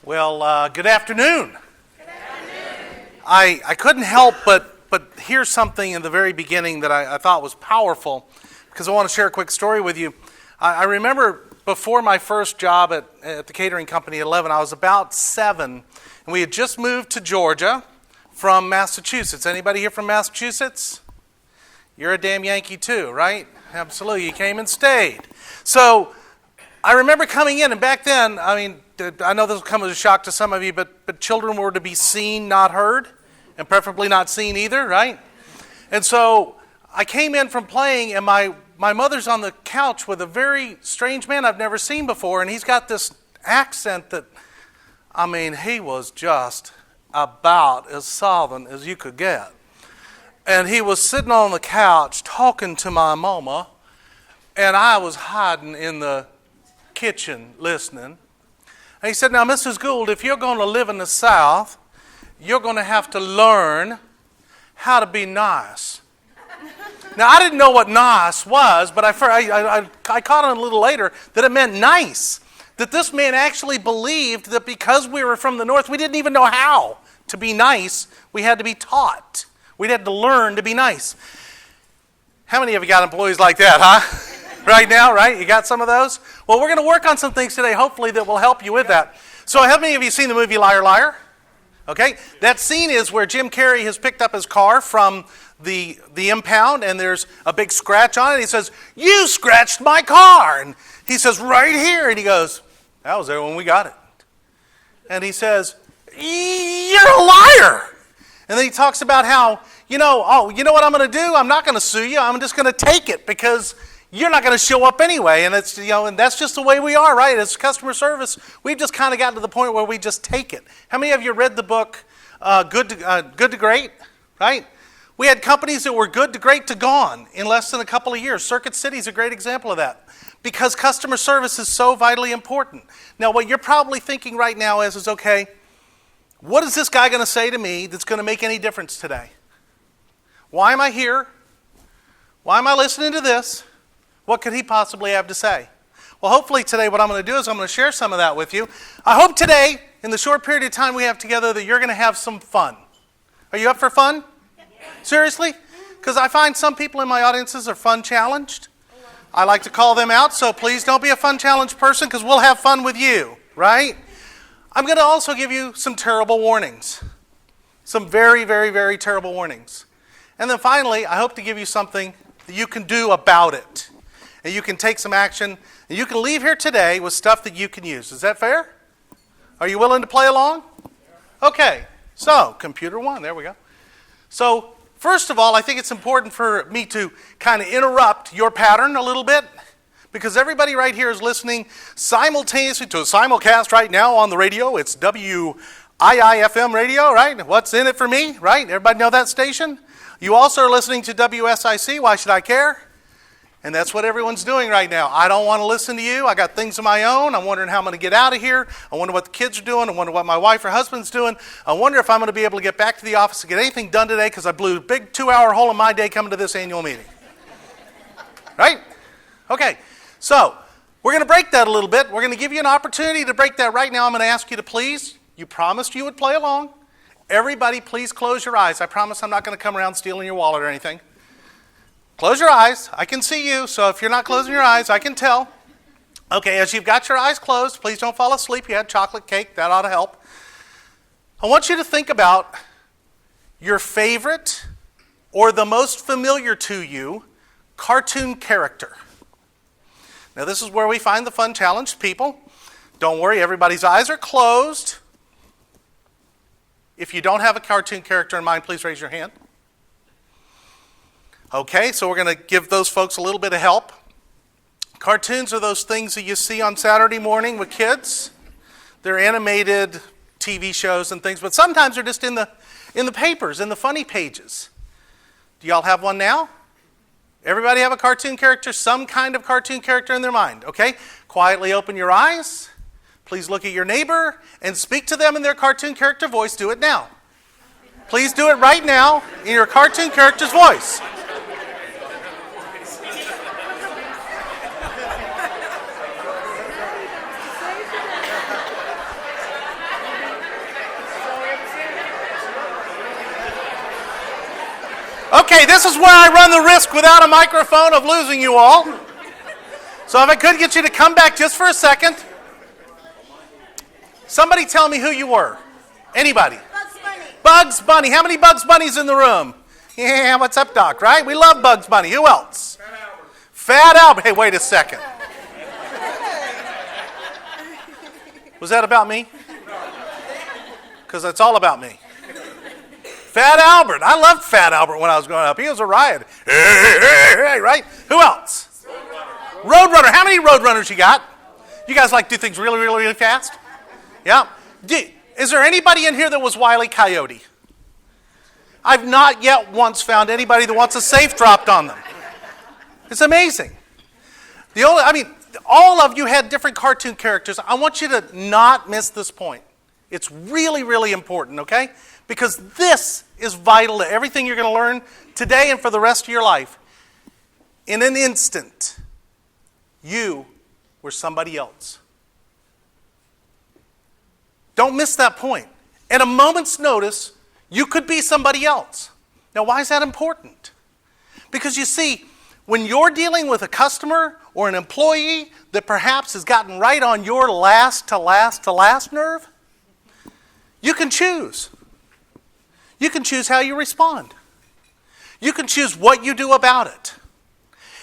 Good afternoon. Good afternoon. I couldn't help but hear something in the very beginning that I thought was powerful, because I want to share a quick story with you. I remember before my first job at the catering company at 11, I was about 7, and we had just moved to Georgia from Massachusetts. Anybody here from Massachusetts? You're a damn Yankee too, right? Absolutely. You came and stayed. So I remember coming in, and back then, I know this will come as a shock to some of you, but children were to be seen, not heard, and preferably not seen either, right? And so I came in from playing, and my mother's on the couch with a very strange man I've never seen before, and he's got this accent that, he was just about as southern as you could get. And he was sitting on the couch talking to my mama, and I was hiding in the kitchen listening. And he said, "Now, Mrs. Gould, if you're going to live in the South, you're going to have to learn how to be nice." Now, I didn't know what nice was, but I caught on a little later that it meant nice. That this man actually believed that because we were from the North, we didn't even know how to be nice. We had to be taught. We had to learn to be nice. How many of you got employees like that, huh? Right now, right? You got some of those? Well, we're going to work on some things today, hopefully, that will help you with that. So how many of you seen the movie Liar, Liar? Okay, that scene is where Jim Carrey has picked up his car from the impound, and there's a big scratch on it. He says, "You scratched my car." And he says, "Right here." And he goes, "That was there when we got it." And he says, "You're a liar." And then he talks about how, you know what I'm going to do? I'm not going to sue you. I'm just going to take it because you're not going to show up anyway. And it's, and that's just the way we are, right? As customer service, we've just kind of gotten to the point where we just take it. How many of you read the book Good to Great, right? We had companies that were good to great to gone in less than a couple of years. Circuit City is a great example of that because customer service is so vitally important. Now, what you're probably thinking right now is okay, what is this guy going to say to me that's going to make any difference today? Why am I here? Why am I listening to this? What could he possibly have to say? Well, hopefully today what I'm going to do is I'm going to share some of that with you. I hope today, in the short period of time we have together, that you're going to have some fun. Are you up for fun? Seriously? Because I find some people in my audiences are fun challenged. I like to call them out, so please don't be a fun challenged person because we'll have fun with you, right? I'm going to also give you some terrible warnings. Some very, very, very terrible warnings. And then finally, I hope to give you something that you can do about it. And you can take some action. And you can leave here today with stuff that you can use. Is that fair? Are you willing to play along? Okay. So, computer one. There we go. So, first of all, I think it's important for me to kind of interrupt your pattern a little bit. Because everybody right here is listening simultaneously to a simulcast right now on the radio. It's WIIFM radio, right? What's in it for me, right? Everybody know that station? You also are listening to WSIC. Why should I care? And that's what everyone's doing right now. I don't want to listen to you. I got things of my own. I'm wondering how I'm going to get out of here. I wonder what the kids are doing. I wonder what my wife or husband's doing. I wonder if I'm going to be able to get back to the office and get anything done today because I blew a big 2-hour hole in my day coming to this annual meeting. Right? Okay. So, we're going to break that a little bit. We're going to give you an opportunity to break that right now. I'm going to ask you to please, you promised you would play along. Everybody, please close your eyes. I promise I'm not going to come around stealing your wallet or anything. Close your eyes. I can see you, so if you're not closing your eyes, I can tell. Okay, as you've got your eyes closed, please don't fall asleep. You had chocolate cake. That ought to help. I want you to think about your favorite or the most familiar to you cartoon character. Now, this is where we find the fun challenged people. Don't worry, everybody's eyes are closed. If you don't have a cartoon character in mind, please raise your hand. Okay, so we're going to give those folks a little bit of help. Cartoons are those things that you see on Saturday morning with kids. They're animated TV shows and things, but sometimes they're just in the papers, in the funny pages. Do y'all have one now? Everybody have a cartoon character, some kind of cartoon character in their mind, okay? Quietly open your eyes. Please look at your neighbor and speak to them in their cartoon character voice. Do it now. Please do it right now in your cartoon character's voice. Okay, this is where I run the risk without a microphone of losing you all. So if I could get you to come back just for a second. Somebody tell me who you were. Anybody? Bugs Bunny. Bugs Bunny. How many Bugs Bunnies in the room? Yeah, what's up, Doc, right? We love Bugs Bunny. Who else? Fat Albert. Fat Albert. Hey, wait a second. Was that about me? Because it's all about me. Fat Albert. I loved Fat Albert when I was growing up. He was a riot. Hey, right? Who else? Roadrunner. How many Roadrunners you got? You guys like do things really, really, really fast? Yeah. Is there anybody in here that was Wile E. Coyote? I've not yet once found anybody that wants a safe dropped on them. It's amazing. All of you had different cartoon characters. I want you to not miss this point. It's really, really important, okay? Because this is vital to everything you're going to learn today and for the rest of your life. In an instant, you were somebody else. Don't miss that point. At a moment's notice, you could be somebody else. Now, why is that important? Because you see, when you're dealing with a customer or an employee that perhaps has gotten right on your last nerve, you can choose. You can choose how you respond. You can choose what you do about it.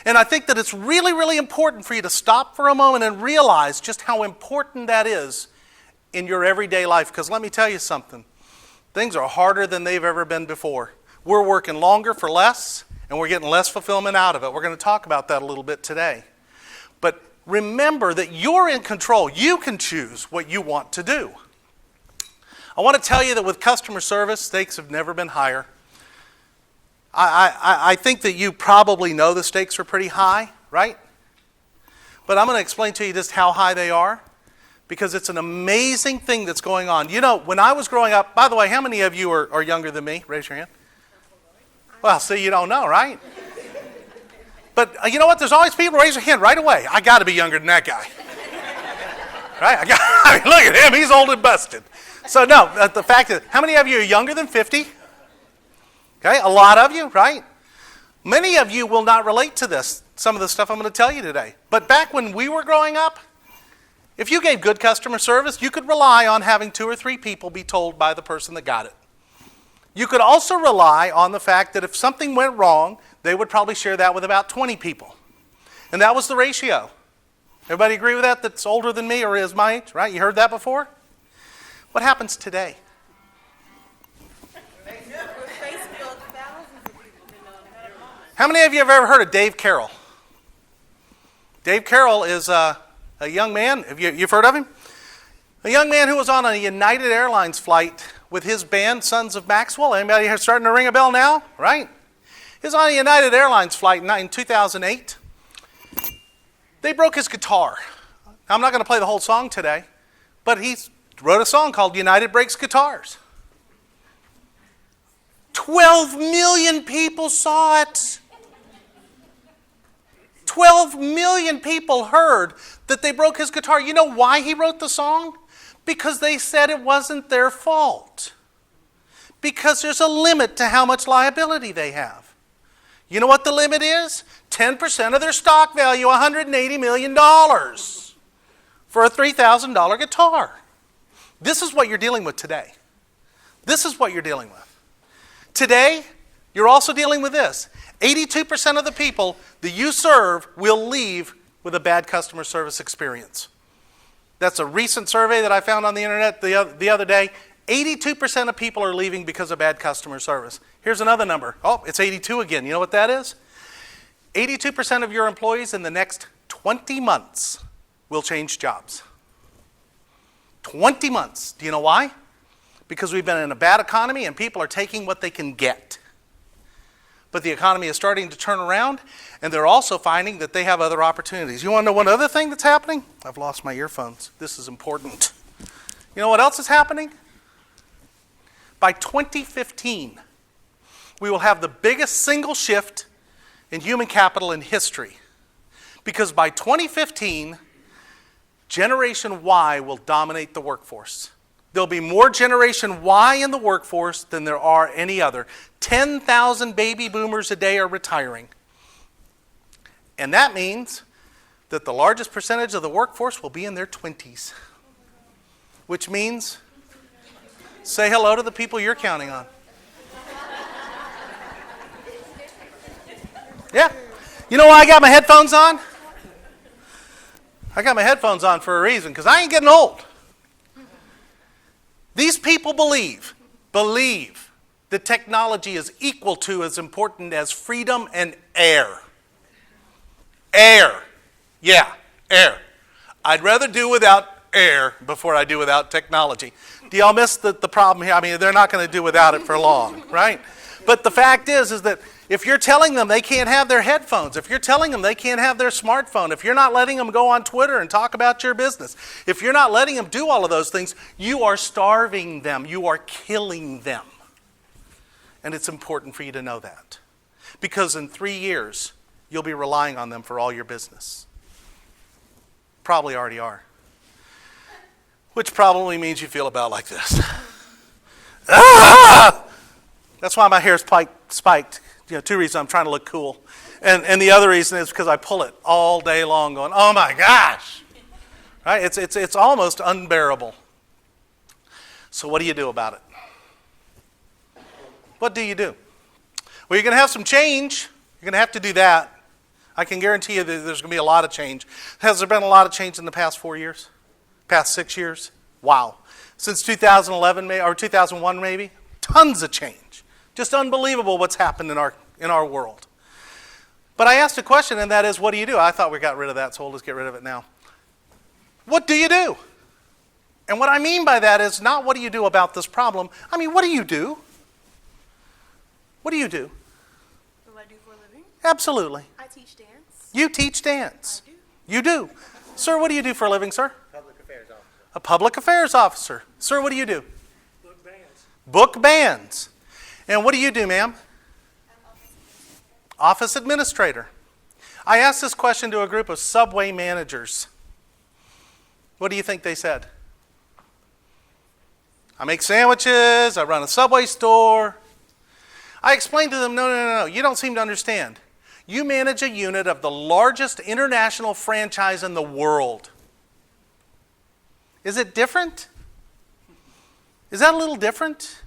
And I think that it's really, really important for you to stop for a moment and realize just how important that is in your everyday life. Because let me tell you something. Things are harder than they've ever been before. We're working longer for less, and we're getting less fulfillment out of it. We're going to talk about that a little bit today. But remember that you're in control. You can choose what you want to do. I want to tell you that with customer service, stakes have never been higher. I think that you probably know the stakes are pretty high, right? But I'm going to explain to you just how high they are, because it's an amazing thing that's going on. You know, when I was growing up, by the way, how many of you are younger than me? Raise your hand. Well, see, you don't know, right? But you know what? There's always people raise their hand right away. I got to be younger than that guy. Right? Look at him. He's old and busted. So no, the fact is, how many of you are younger than 50? Okay, a lot of you, right? Many of you will not relate to this, some of the stuff I'm going to tell you today. But back when we were growing up, if you gave good customer service, you could rely on having 2 or 3 people be told by the person that got it. You could also rely on the fact that if something went wrong, they would probably share that with about 20 people. And that was the ratio. Everybody agree with that that's older than me or is my age, right? You heard that before? What happens today? How many of you have ever heard of Dave Carroll? Dave Carroll is a young man. You've heard of him? A young man who was on a United Airlines flight with his band, Sons of Maxwell. Anybody here starting to ring a bell now? Right? He was on a United Airlines flight in 2008. They broke his guitar. Now, I'm not going to play the whole song today, but he wrote a song called United Breaks Guitars. 12 million people saw it. 12 million people heard that they broke his guitar. You know why he wrote the song? Because they said it wasn't their fault. Because there's a limit to how much liability they have. You know what the limit is? 10% of their stock value, $180 million for a $3,000 guitar. This is what you're dealing with today. This is what you're dealing with. Today, you're also dealing with this. 82% of the people that you serve will leave with a bad customer service experience. That's a recent survey that I found on the internet the other day. 82% of people are leaving because of bad customer service. Here's another number. Oh, it's 82 again. You know what that is? 82% of your employees in the next 20 months will change jobs. 20 months. Do you know why? Because we've been in a bad economy and people are taking what they can get. But the economy is starting to turn around, and they're also finding that they have other opportunities. You want to know one other thing that's happening? I've lost my earphones. This is important. You know what else is happening? By 2015, we will have the biggest single shift in human capital in history. Because by 2015, Generation Y will dominate the workforce. There'll be more Generation Y in the workforce than there are any other. 10,000 baby boomers a day are retiring. And that means that the largest percentage of the workforce will be in their 20s. Which means, say hello to the people you're counting on. Yeah. You know why I got my headphones on? I got my headphones on for a reason, because I ain't getting old. These people believe that technology is equal to as important as freedom and air. Air. Yeah, air. I'd rather do without air before I do without technology. Do y'all miss the problem here? I mean, they're not going to do without it for long, right? But the fact is that if you're telling them they can't have their headphones, if you're telling them they can't have their smartphone, if you're not letting them go on Twitter and talk about your business, if you're not letting them do all of those things, you are starving them. You are killing them. And it's important for you to know that. Because in 3 years, you'll be relying on them for all your business. Probably already are. Which probably means you feel about like this. Ah! That's why my hair is spiked. You know, 2 reasons: I'm trying to look cool. And the other reason is because I pull it all day long going, oh my gosh. Right? It's almost unbearable. So what do you do about it? What do you do? Well, you're going to have some change. You're going to have to do that. I can guarantee you that there's going to be a lot of change. Has there been a lot of change in the past 4 years? Past 6 years? Wow. Since 2011 or 2001 maybe? Tons of change. Just unbelievable what's happened in our world. But I asked a question, and that is, what do you do? I thought we got rid of that, so we'll just get rid of it now. What do you do? And what I mean by that is not what do you do about this problem. I mean, what do you do? What do you do? What do I do for a living? Absolutely. I teach dance. You teach dance. I do. You do. Sir, what do you do for a living, sir? Public affairs officer. A public affairs officer. Sir, what do you do? Book bands. Book bands. And what do you do, ma'am? Office administrator. I asked this question to a group of Subway managers. What do you think they said? I make sandwiches, I run a Subway store. I explained to them, no, you don't seem to understand. You manage a unit of the largest international franchise in the world. Is it different? Is that a little different?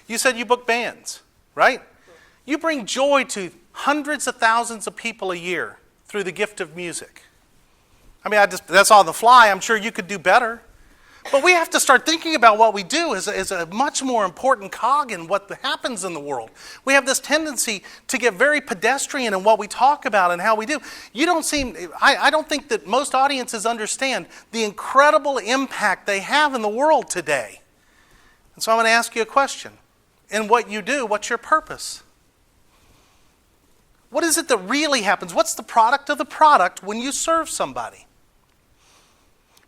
You said you book bands, right? You bring joy to hundreds of thousands of people a year through the gift of music. I mean, that's on the fly. I'm sure you could do better. But we have to start thinking about what we do as a much more important cog in what happens in the world. We have this tendency to get very pedestrian in what we talk about and how we do. I don't think that most audiences understand the incredible impact they have in the world today. And so I'm going to ask you a question. In what you do, what's your purpose? What is it that really happens? What's the product of the product when you serve somebody?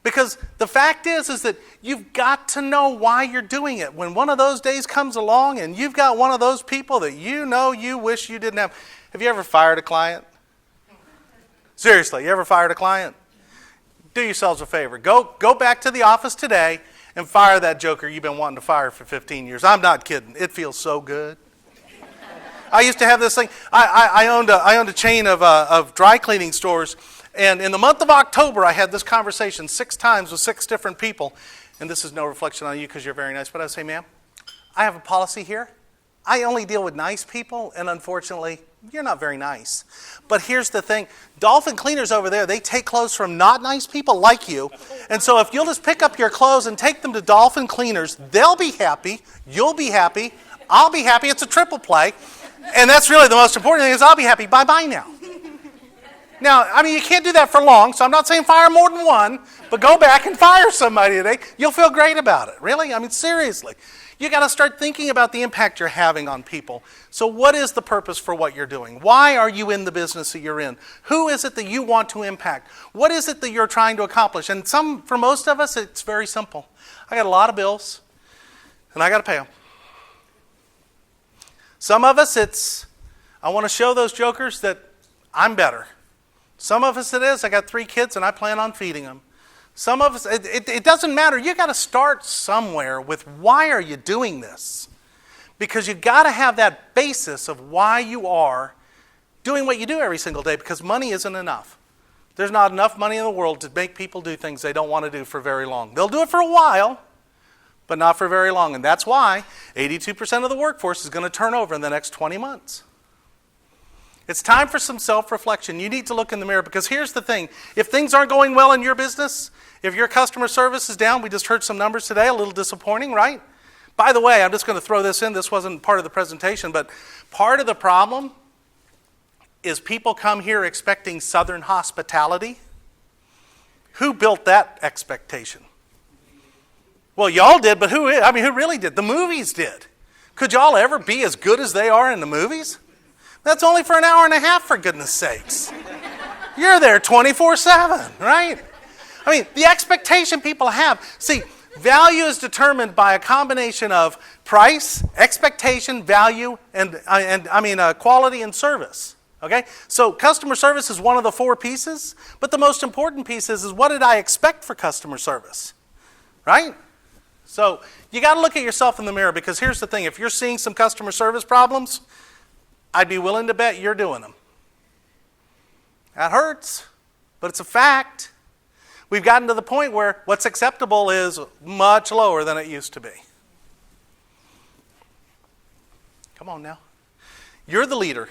Because the fact is that you've got to know why you're doing it. When one of those days comes along and you've got one of those people that you know you wish you didn't have. Have you ever fired a client? Seriously, you ever fired a client? Do yourselves a favor. Go back to the office today and fire that joker you've been wanting to fire for 15 years. I'm not kidding. It feels so good. I used to have this thing. I owned a chain of dry cleaning stores. And in the month of October, I had this conversation 6 times with 6 different people. And this is no reflection on you because you're very nice. But I would say, ma'am, I have a policy here. I only deal with nice people. And unfortunately, you're not very nice. But here's the thing. Dolphin Cleaners over there, they take clothes from not nice people like you. And so if you'll just pick up your clothes and take them to Dolphin Cleaners, they'll be happy. You'll be happy. I'll be happy. It's a triple play. And that's really the most important thing is I'll be happy. Bye-bye now. Now, I mean, you can't do that for long, so I'm not saying fire more than one, but go back and fire somebody today. You'll feel great about it. Really? I mean, seriously. You got to start thinking about the impact you're having on people. So what is the purpose for what you're doing? Why are you in the business that you're in? Who is it that you want to impact? What is it that you're trying to accomplish? And for most of us, it's very simple. I got a lot of bills, and I got to pay them. Some of us, it's, I want to show those jokers that I'm better. Some of us it is, I got 3 kids and I plan on feeding them. Some of us, it doesn't matter. You got to start somewhere with why are you doing this? Because you got to have that basis of why you are doing what you do every single day, because money isn't enough. There's not enough money in the world to make people do things they don't want to do for very long. They'll do it for a while, but not for very long. And that's why 82% of the workforce is going to turn over in the next 20 months. It's time for some self-reflection. You need to look in the mirror, because here's the thing. If things aren't going well in your business, if your customer service is down, we just heard some numbers today, a little disappointing, right? By the way, I'm just going to throw this in. This wasn't part of the presentation, but part of the problem is people come here expecting Southern hospitality. Who built that expectation? Well, y'all did, but who really did? The movies did. Could y'all ever be as good as they are in the movies? That's only for an hour and a half, for goodness sakes. You're there 24/7, right? I mean, the expectation people have. See, value is determined by a combination of price, expectation, value, and quality and service. Okay? So customer service is one of the four pieces, but the most important piece is what did I expect for customer service? Right? So you got to look at yourself in the mirror, because here's the thing. If you're seeing some customer service problems, I'd be willing to bet you're doing them. That hurts, but it's a fact. We've gotten to the point where what's acceptable is much lower than it used to be. Come on now. You're the leader.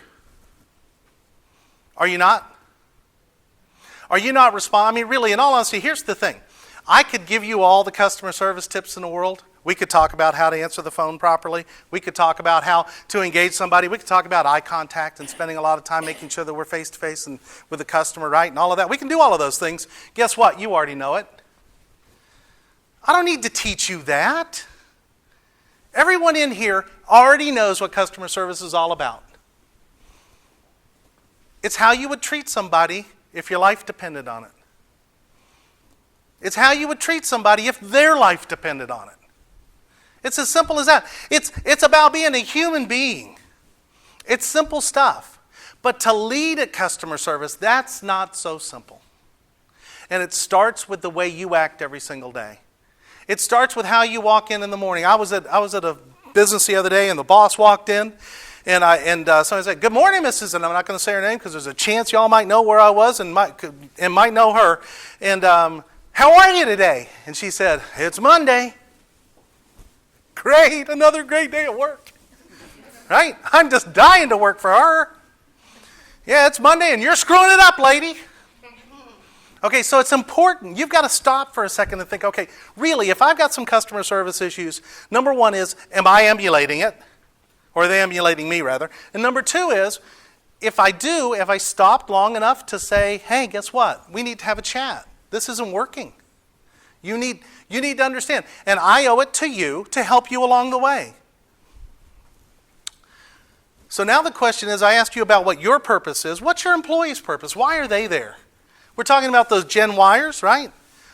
Are you not? Are you not responding? I mean, really, in all honesty, here's the thing. I could give you all the customer service tips in the world. We could talk about how to answer the phone properly. We could talk about how to engage somebody. We could talk about eye contact and spending a lot of time making sure that we're face-to-face and with the customer, right, and all of that. We can do all of those things. Guess what? You already know it. I don't need to teach you that. Everyone in here already knows what customer service is all about. It's how you would treat somebody if your life depended on it. It's how you would treat somebody if their life depended on it. It's as simple as that. It's about being a human being. It's simple stuff. But to lead at customer service, that's not so simple. And it starts with the way you act every single day. It starts with how you walk in the morning. I was at a business the other day, and the boss walked in, and somebody said, "Good morning, Mrs." And I'm not going to say her name because there's a chance y'all might know where I was and might know her. And how are you today? And she said, "It's Monday." Great, another great day at work. Right? I'm just dying to work for her. Yeah, it's Monday and you're screwing it up, lady. Okay, so it's important. You've got to stop for a second and think, okay, really, if I've got some customer service issues, number one is, am I emulating it? Or are they emulating me, rather? And number two is, if I stopped long enough to say, hey, guess what? We need to have a chat. This isn't working. You need to understand. And I owe it to you to help you along the way. So now the question is, I asked you about what your purpose is. What's your employee's purpose? Why are they there? We're talking about those Gen Yers, right?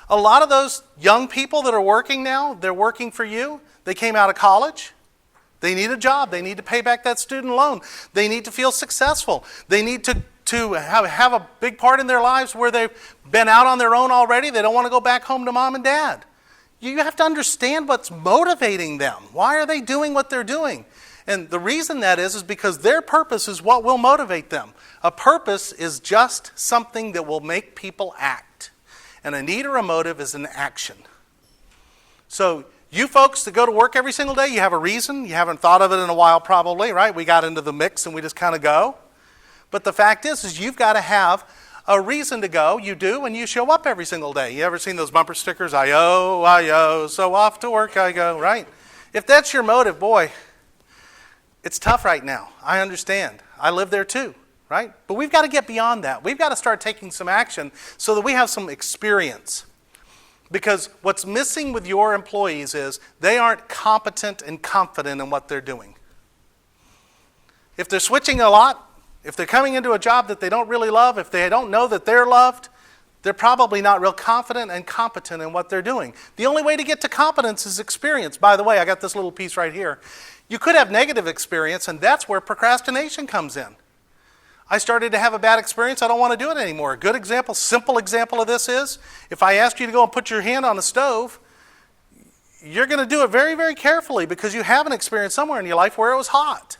A lot of those young people that are working now, they're working for you. They came out of college. They need a job. They need to pay back that student loan. They need to feel successful. They need to have a big part in their lives where they've been out on their own already. They don't want to go back home to mom and dad. You have to understand what's motivating them. Why are they doing what they're doing? And the reason that is because their purpose is what will motivate them. A purpose is just something that will make people act. And a need or a motive is an action. So you folks that go to work every single day, you have a reason. You haven't thought of it in a while probably, right? We got into the mix and we just kind of go. But the fact is you've got to have a reason to go. You do, and you show up every single day. You ever seen those bumper stickers? I owe, so off to work I go, right? If that's your motive, boy, it's tough right now. I understand. I live there too, right? But we've got to get beyond that. We've got to start taking some action so that we have some experience. Because what's missing with your employees is they aren't competent and confident in what they're doing. If they're switching a lot, if they're coming into a job that they don't really love, if they don't know that they're loved, they're probably not real confident and competent in what they're doing. The only way to get to competence is experience. By the way, I got this little piece right here. You could have negative experience, and that's where procrastination comes in. I started to have a bad experience. I don't want to do it anymore. A good example, simple example of this is, if I asked you to go and put your hand on the stove, you're going to do it very, very carefully because you have an experience somewhere in your life where it was hot.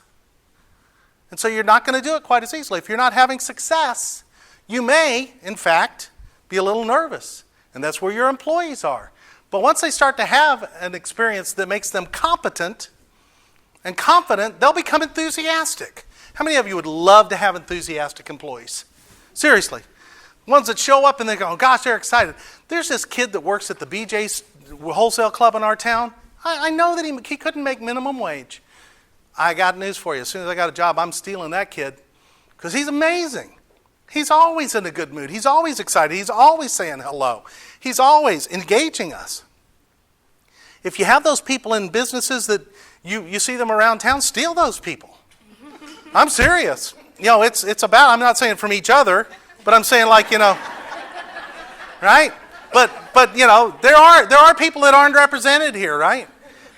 And so you're not going to do it quite as easily. If you're not having success, you may, in fact, be a little nervous. And that's where your employees are. But once they start to have an experience that makes them competent and confident, they'll become enthusiastic. How many of you would love to have enthusiastic employees? Seriously. Ones that show up and they go, oh gosh, they're excited. There's this kid that works at the BJ's wholesale club in our town. I know that he couldn't make minimum wage. I got news for you. As soon as I got a job, I'm stealing that kid because he's amazing. He's always in a good mood. He's always excited. He's always saying hello. He's always engaging us. If you have those people in businesses that you see them around town, steal those people. I'm serious. It's about, I'm not saying from each other, but I'm saying like, right? But there are people that aren't represented here, right?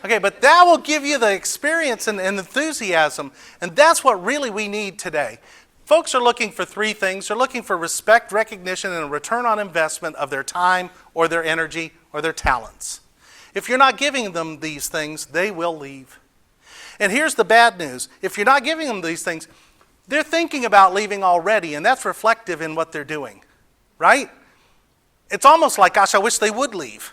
Okay, but that will give you the experience and enthusiasm, and that's what really we need today. Folks are looking for three things. They're looking for respect, recognition, and a return on investment of their time or their energy or their talents. If you're not giving them these things, they will leave. And here's the bad news. If you're not giving them these things, they're thinking about leaving already, and that's reflective in what they're doing, right? It's almost like, gosh, I wish they would leave.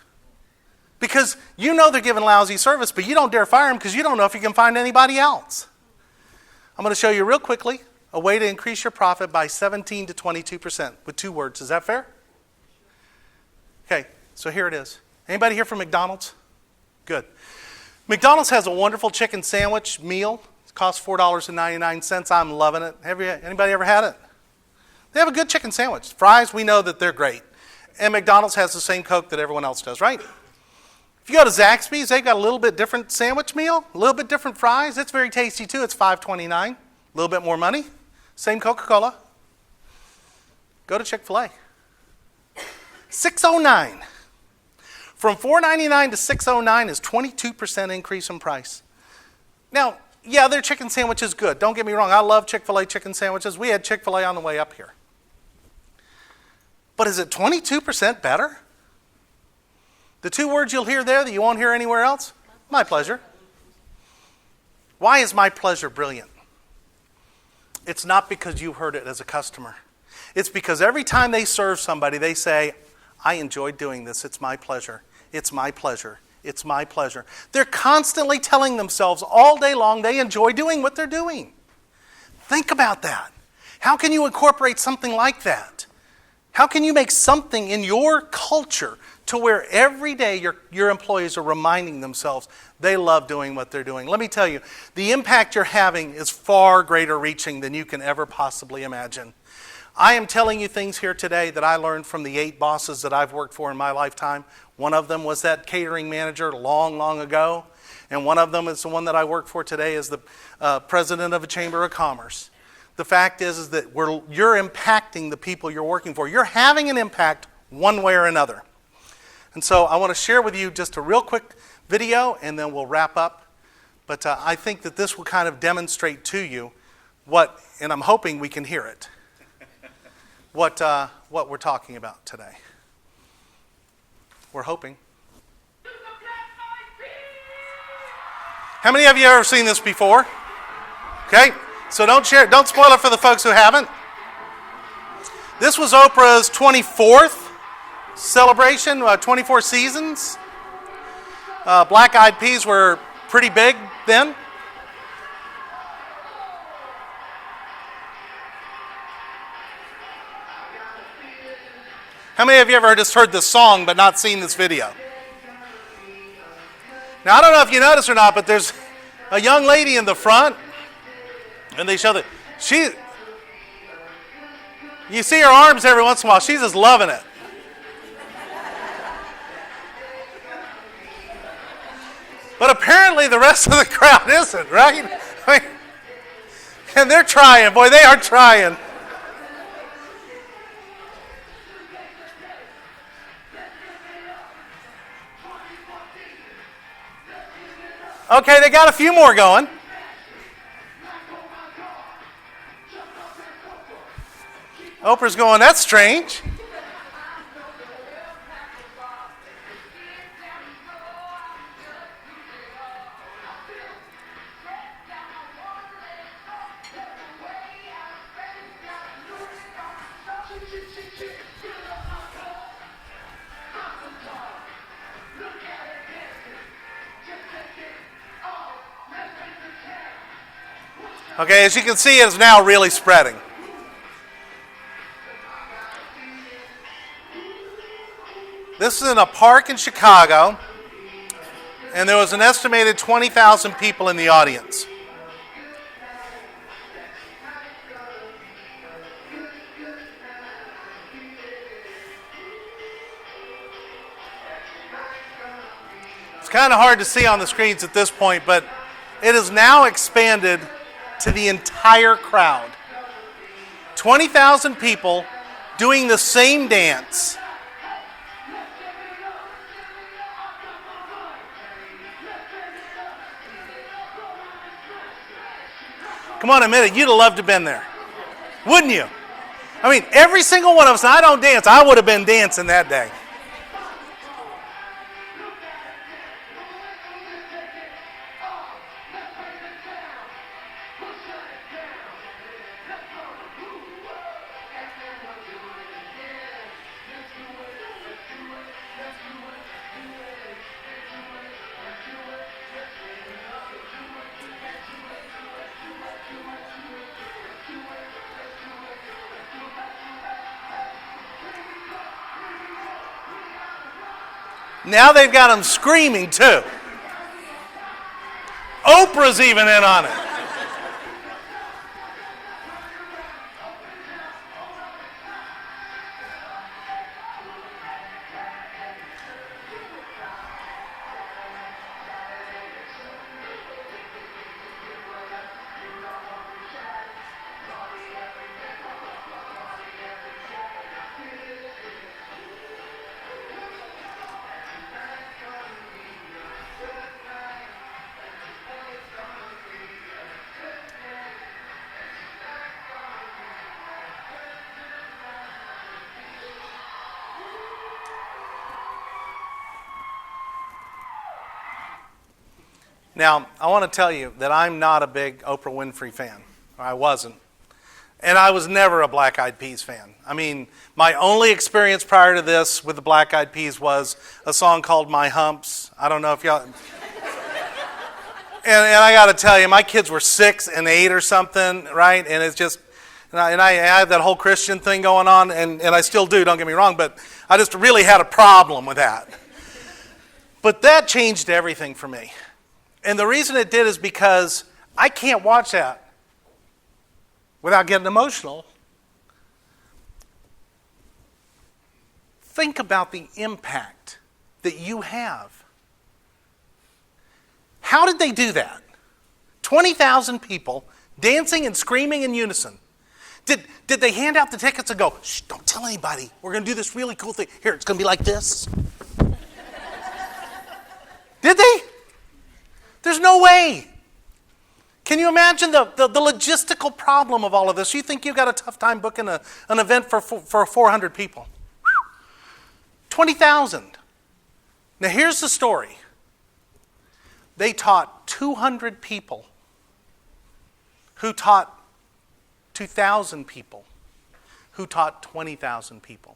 Because you know they're giving lousy service, but you don't dare fire them because you don't know if you can find anybody else. I'm going to show you real quickly a way to increase your profit by 17 to 22% with 2 words. Is that fair? Okay, so here it is. Anybody here from McDonald's? Good. McDonald's has a wonderful chicken sandwich meal. It costs $4.99. I'm loving it. Anybody ever had it? They have a good chicken sandwich. Fries, we know that they're great. And McDonald's has the same Coke that everyone else does, right? If you go to Zaxby's, they've got a little bit different sandwich meal, a little bit different fries. It's very tasty too. It's $5.29. A little bit more money. Same Coca-Cola. Go to Chick-fil-A. $6.09. From $4.99 to $6.09 is 22% increase in price. Now, yeah, their chicken sandwich is good. Don't get me wrong. I love Chick-fil-A chicken sandwiches. We had Chick-fil-A on the way up here. But is it 22% better? The 2 words you'll hear there that you won't hear anywhere else? My pleasure. Why is my pleasure brilliant? It's not because you heard it as a customer. It's because every time they serve somebody, they say, I enjoyed doing this. It's my pleasure. It's my pleasure. It's my pleasure. They're constantly telling themselves all day long they enjoy doing what they're doing. Think about that. How can you incorporate something like that? How can you make something in your culture to where every day your employees are reminding themselves they love doing what they're doing? Let me tell you, the impact you're having is far greater reaching than you can ever possibly imagine. I am telling you things here today that I learned from the 8 bosses that I've worked for in my lifetime. One of them was that catering manager long, long ago. And one of them is the one that I work for today as the president of a chamber of commerce. The fact is that you're impacting the people you're working for. You're having an impact one way or another. And so I want to share with you just a real quick video and then we'll wrap up. But I think that this will kind of demonstrate to you what, and I'm hoping we can hear it, what we're talking about today. We're hoping. How many of you have ever seen this before? Okay, so don't spoil it for the folks who haven't. This was Oprah's 24th celebration, 24 seasons. Black Eyed Peas were pretty big then. How many of you ever just heard this song but not seen this video? Now, I don't know if you noticed or not, but there's a young lady in the front, and they show that you see her arms every once in a while. She's just loving it. But apparently the rest of the crowd isn't, right? I mean, and they're trying. Boy, they are trying. Okay, they got a few more going. Oprah's going, that's strange. Okay, as you can see, it's now really spreading. This is in a park in Chicago, and there was an estimated 20,000 people in the audience. It's kind of hard to see on the screens at this point, but it is now expanded to the entire crowd. 20,000 people doing the same dance. Come on, admit it, you'd have loved to have been there. Wouldn't you? I mean, every single one of us, and I don't dance, I would have been dancing that day. Now they've got them screaming too. Oprah's even in on it. Now, I want to tell you that I'm not a big Oprah Winfrey fan. I wasn't. And I was never a Black Eyed Peas fan. I mean, my only experience prior to this with the Black Eyed Peas was a song called My Humps. I don't know if y'all... And I got to tell you, my kids were 6 and 8 or something, right? And it's just... And I had that whole Christian thing going on, and I still do, don't get me wrong, but I just really had a problem with that. But that changed everything for me. And the reason it did is because I can't watch that without getting emotional. Think about the impact that you have. How did they do that? 20,000 people dancing and screaming in unison. Did they hand out the tickets and go, shh, don't tell anybody. We're going to do this really cool thing. Here, it's going to be like this. Did they? There's no way. Can you imagine the logistical problem of all of this? You think you've got a tough time booking an event for 400 people. 20,000. Now here's the story. They taught 200 people who taught 2,000 people who taught 20,000 people.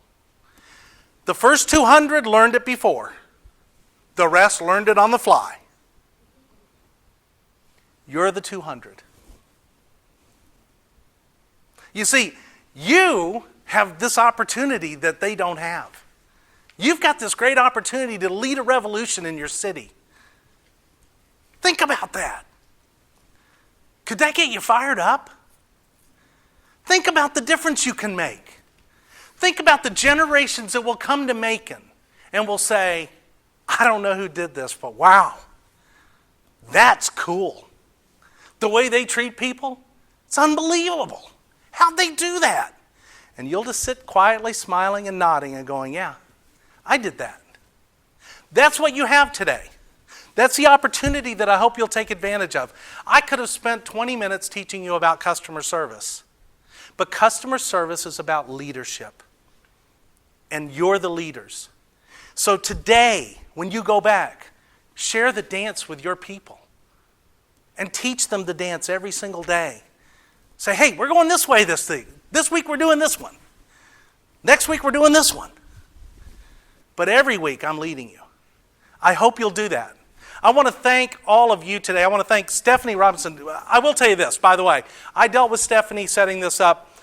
The first 200 learned it before. The rest learned it on the fly. You're the 200. You see, you have this opportunity that they don't have. You've got this great opportunity to lead a revolution in your city. Think about that. Could that get you fired up? Think about the difference you can make. Think about the generations that will come to Macon and will say, I don't know who did this, but wow, that's cool. The way they treat people, it's unbelievable. How'd they do that? And you'll just sit quietly smiling and nodding and going, yeah, I did that. That's what you have today. That's the opportunity that I hope you'll take advantage of. I could have spent 20 minutes teaching you about customer service. But customer service is about leadership. And you're the leaders. So today, when you go back, share the dance with your people. And teach them the dance every single day. Say, hey, we're going this way this week. This week we're doing this one. Next week we're doing this one. But every week I'm leading you. I hope you'll do that. I want to thank all of you today. I want to thank Stephanie Robinson. I will tell you this, by the way. I dealt with Stephanie setting this up,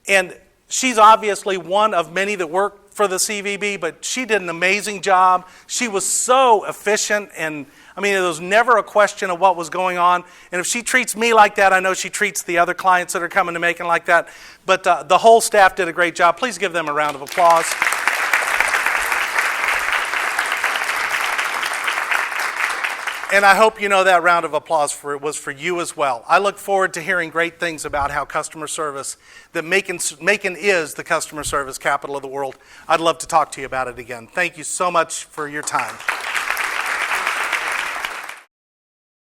and she's obviously one of many that work for the CVB, but she did an amazing job. She was so efficient, and there was never a question of what was going on. And if she treats me like that, I know she treats the other clients that are coming to Macon like that. But the whole staff did a great job. Please give them a round of applause. And I hope you know that round of applause was for you as well. I look forward to hearing great things about how customer service, that Macon is the customer service capital of the world. I'd love to talk to you about it again. Thank you so much for your time.